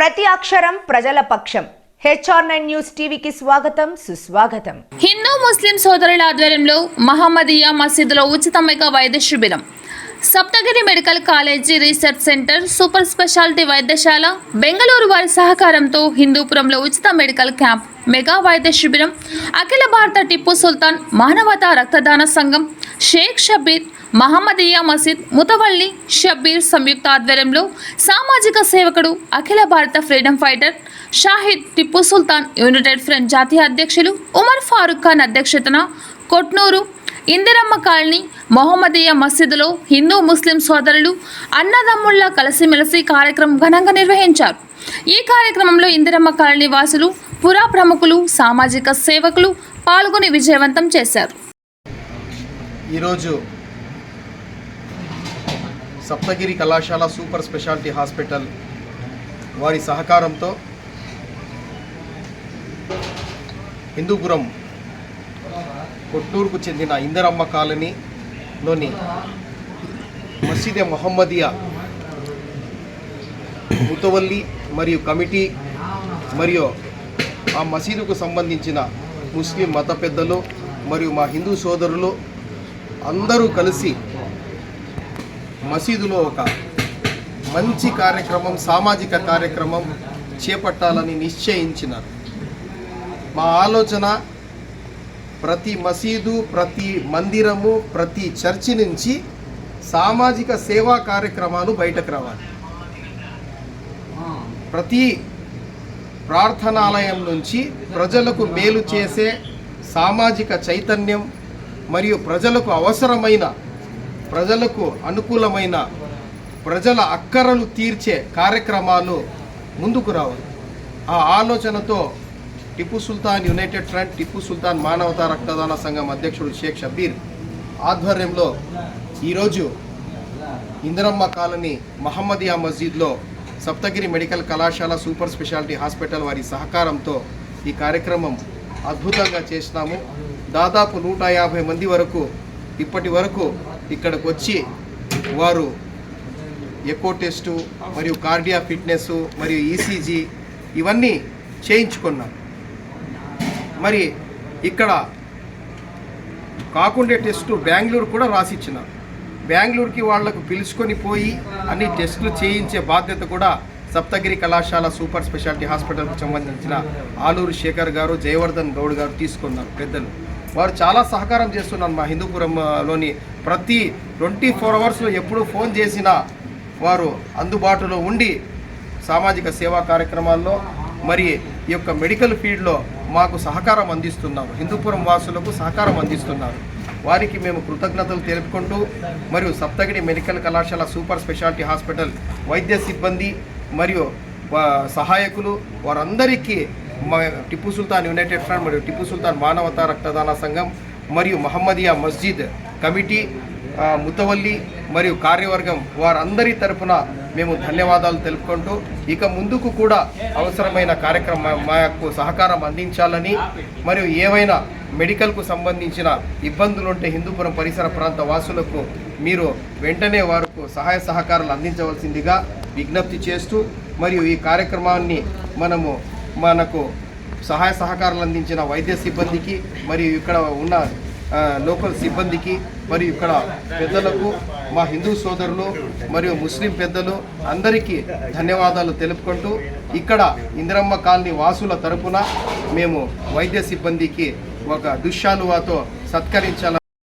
ప్రతి అక్షరం ప్రజల పక్షం. HR9 న్యూస్ టీవీకి స్వాగతం, సుస్వాగతం. హిందూ ముస్లిం సోదరుల ఆధ్వర్యంలో మహమ్మదియా మసీదులో ఉచిత మెగా వైద్య శిబిరం. Saptagiri medical college research centre, super speciality వైద్యశాల, బెంగళూరు వారి సహకారంతో హిందూపురంలో ఉచిత మెడికల్ క్యాంప్, మెగా వైద్య శిబిరం, అఖిల భారత టిప్పు సుల్తాన్ మానవతా రక్తదాన సంఘం, షేక్ షబీర్, మహమ్మదియా మసీద్, ముతవల్లి షబ్బీర్ సంయుక్త ఆధ్వర్యంలో సామాజిక సేవకుడు, అఖిల భారత freedom fighter Shahid Tipu Sultan United front జాతీయ అధ్యక్షులు ఉమర్ ఫారూక్ ఖాన్ అధ్యక్షతన కొట్నూరు ఇందిరమ్మ కాలనీ మహమ్మదియా మసీదులో హిందూ ముస్లిం సోదరులు అన్నదమ్ముళ్ళ కలిసిమెలిసి కార్యక్రమం ఘనంగా నిర్వహించారు. ఈ కార్యక్రమంలో ఇందిరమ్మ కాలనీ వాసులు, పురా ప్రముఖులు, సామాజిక సేవకులు పాల్గొని విజయవంతం చేశారు. ఈరోజు సప్తగిరి కళాశాల సూపర్ స్పెషాలిటీ హాస్పిటల్ వారి సహకారంతో హిందూపురం కొట్టూరుకు చెందిన ఇందిరమ్మ కాలనీలోని మసీద్ మొహమ్మదియా ముతవల్లి మరియు కమిటీ మరియు ఆ మసీదుకు సంబంధించిన ముస్లిం మత పెద్దలు మరియు మా హిందూ సోదరులు అందరూ కలిసి మసీదులో ఒక మంచి కార్యక్రమం, సామాజిక కార్యక్రమం చేపట్టాలని నిశ్చయించినారు. మా ఆలోచన ప్రతి మసీదు, ప్రతి మందిరము, ప్రతి చర్చి నుంచి సామాజిక సేవా కార్యక్రమాలు బయటకు రావాలి. ప్రతి ప్రార్థనాలయం నుంచి ప్రజలకు మేలు చేసే సామాజిక చైతన్యం మరియు ప్రజలకు అవసరమైన, ప్రజలకు అనుకూలమైన, ప్రజల అక్కరలు తీర్చే కార్యక్రమాలు ముందుకు రావాలి. ఆ ఆలోచనతో టిప్పు సుల్తాన్ యునైటెడ్ ఫ్రంట్, టిప్పు సుల్తాన్ మానవతా రక్తదాన సంఘం అధ్యక్షుడు షేక్ షబీర్ ఆధ్వర్యంలో ఈరోజు ఇందిరమ్మ కాలనీ మహమ్మదియా మస్జిద్లో సప్తగిరి మెడికల్ కళాశాల సూపర్ స్పెషాలిటీ హాస్పిటల్ వారి సహకారంతో ఈ కార్యక్రమం అద్భుతంగా చేసినాము. దాదాపు 150 మంది వరకు ఇప్పటి వరకు ఇక్కడికి వచ్చి వారు ఎకో టెస్టు మరియు కార్డియా ఫిట్నెస్ మరియు ECG ఇవన్నీ చేయించుకున్నారు. మరి ఇక్కడ కాకుండే టెస్టు బెంగళూరు కూడా రాసిచ్చినారు. బెంగళూరుకి వాళ్లకు పిలుచుకొని పోయి అన్ని టెస్టులు చేయించే బాధ్యత కూడా సప్తగిరి కళాశాల సూపర్ స్పెషాలిటీ హాస్పిటల్కు సంబంధించిన ఆలూరు శేఖర్ గారు, జయవర్ధన్ గౌడ్ గారు తీసుకున్నారు పెద్దలు. వారు చాలా సహకారం చేస్తున్నారు. మా హిందూపురంలోని ప్రతి 24 అవర్స్లో ఎప్పుడు ఫోన్ చేసినా వారు అందుబాటులో ఉండి సామాజిక సేవా కార్యక్రమాల్లో మరి ఈ యొక్క మెడికల్ ఫీల్డ్లో మాకు సహకారం అందిస్తున్నారు. హిందూపురం వాసులకు సహకారం అందిస్తున్నారు. వారికి మేము కృతజ్ఞతలు తెలుపుకుంటూ మరియు సప్తగిరి మెడికల్ కళాశాల సూపర్ స్పెషాలిటీ హాస్పిటల్ వైద్య సిబ్బంది మరియు సహాయకులు వారందరికీ టిప్పు సుల్తాన్ యునైటెడ్ ఫ్రంట్ మరియు టిప్పు సుల్తాన్ మానవతా రక్తదాన సంఘం మరియు మహమ్మదియా మస్జిద్ కమిటీ, ముతవల్లి మరియు కార్యవర్గం వారందరి తరఫున మేము ధన్యవాదాలు తెలుపుకుంటూ ఇక ముందుకు కూడా అవసరమైన కార్యక్రమం మా యొక్క సహకారం అందించాలని మరియు ఏవైనా మెడికల్కు సంబంధించిన ఇబ్బందులు ఉంటే హిందూపురం పరిసర ప్రాంత వాసులకు మీరు వెంటనే వారికి సహాయ సహకారాలు అందించవలసిందిగా విజ్ఞప్తి చేస్తూ మరియు ఈ కార్యక్రమాన్ని మనకు సహాయ సహకారాలు అందించిన వైద్య సిబ్బందికి మరియు ఇక్కడ ఉన్న లోకల్ సిబ్బందికి మరియు ఇక్కడ పెద్దలకు, మా హిందూ సోదరులు మరియు ముస్లిం పెద్దలు అందరికీ ధన్యవాదాలు తెలుపుకుంటూ ఇక్కడ ఇందిరమ్మ కాలనీ వాసుల తరపున మేము వైద్య సిబ్బందికి ఒక దుశ్శాలువాతో సత్కరించాలని